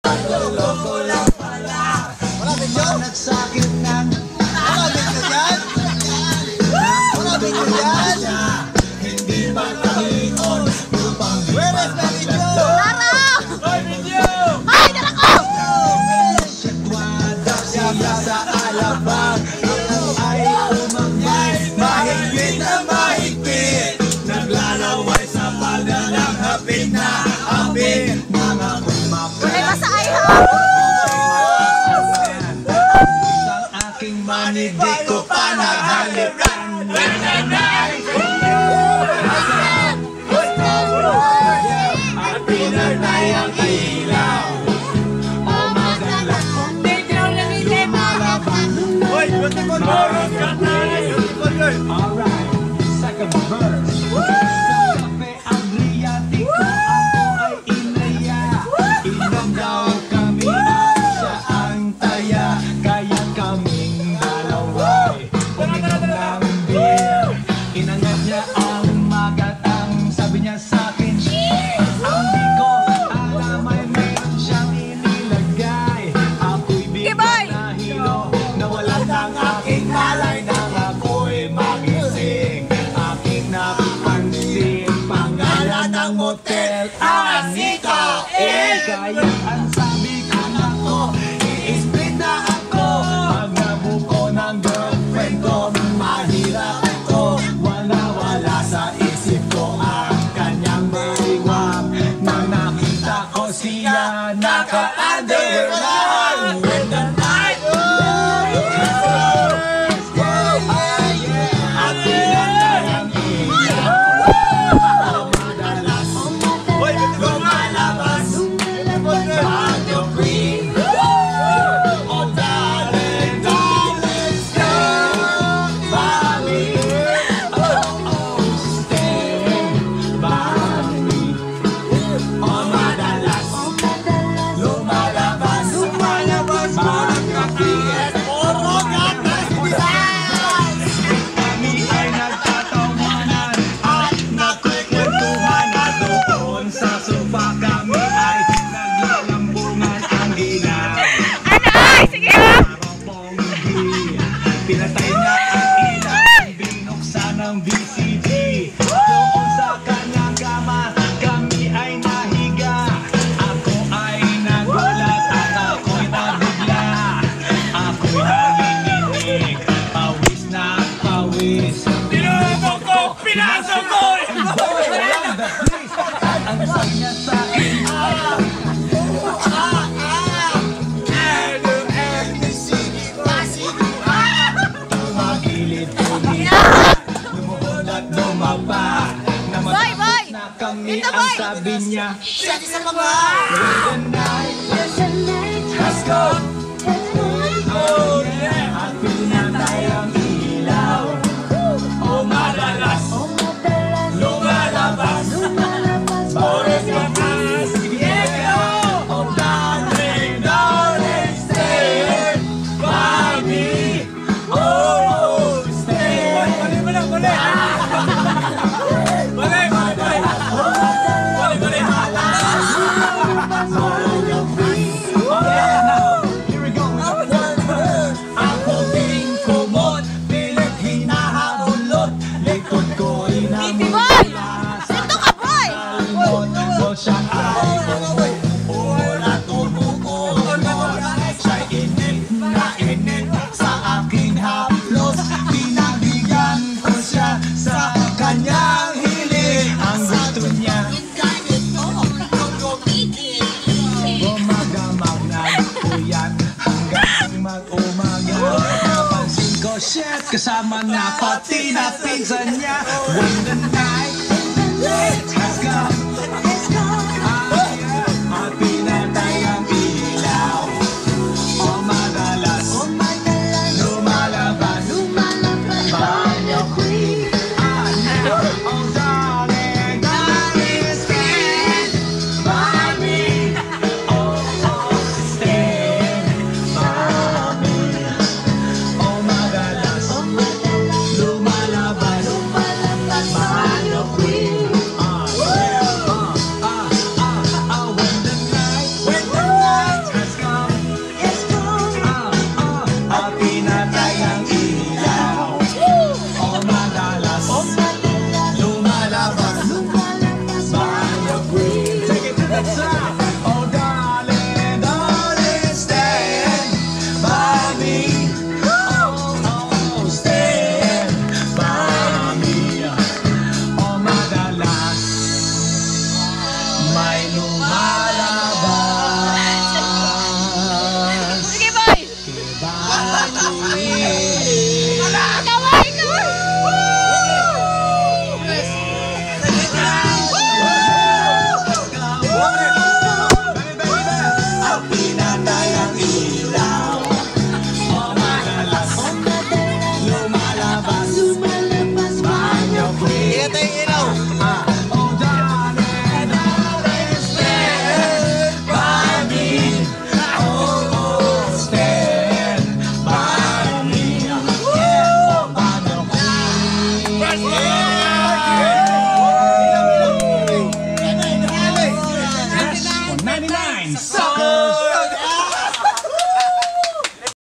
Loko lang pala. Wala video? Nagsakit ng wala video yan? Wala video yan? Hindi ba kamion? Where is the video? Tara! Hoy, video! Ay, dara ko! Sikwada siya sa alabang. Ay umangay, mahigpit na mahigpit. Naglalaway sa pagdalang hapit na hapit. Mga kumapit. Wala ba sa ay ha? Ang aking mani di ko pa naghalikan. At pinatay ang ilaw. O magalang Hoy, beautiful girl! Alright, second verse. Sa kape ang riyati ko, ako ay inaya. Inom daw kami at siya ang taya. Kaya kaming dalawa uminom ng beer. Inangat niya ang magatang, sabi niya sa'kin, ang di ko alam ay meron siyang inilagay. Ako'y bigla nahilo, nawalan ng aking malay nang ako'y magising. Aking napansin, pangalan ng motel, Anita Inn. Kaya ang sabi ko nako, i-split na ako. Pag nabuko ng girlfriend ko, mahirap ako. Wala sa isip ko ang kanyang baliwag. Nang nakita ko siya, naka-underwear lang. When the night at pinatay ang ilaw. Madalas lumalabas Banyo Queen. Oh darling, darling, stand by me. Oh, stand by me. Oh madalas lumalabas Banyo Queen. Kami ay nagtatawanan at nakikwentuhan na doon sa sofa. Kami ay naglalambungan ang ilaw. Ay, sige ha! Ponggi, pinatay niya ang ilaw, binuksan ang VCD. Doon sa kanyang kama, kami ay nahiga. Ako ay nagulat at ako'y nabigla. Ako'y nanginginig, pawis na pawis. Tinulog ko, pinasok ko! Ang sabi niya sa'kin, tumagilid ulit, lumuhod at lumaba. Na Boy, boy! na kami Dito, ang boy! sabi niya, Siya sa mga! when the night has gone. Oh yeah! At pinatay ang ilaw. Oh madalas lumalabas Boris Batas. Yeah! Oh darling, darling, stay by me. Oh, stay by me. Okay, now, here we go. Ako ding kumot, pilit hinahaulot. Likod ko'y Boy! Ito ka, boy! so siya ay ulat umuunod. Siya'y init sa aking haplos. Pinabigyan ko siya sa kanyang hiling. Ang gusto niya gumagamag na puyat hanggang mag-umaga. Napansin ko, shit, kasama na pati na pinsan niya. When the night has come, at pinatay ang ilaw. O madalas lumalabas Banyo Queen. Oh darling, darling, stand by me. Oh, stand by me. Oh madalas lumalabas Banyo Queen. pinatay ang ilaw. O madalas lumalabas banyo queen. Ito yung ilaw. Oh darling, darling, stand by me. Oh, stand by me. Yeah, banyo queen. First one. Yes, 199. So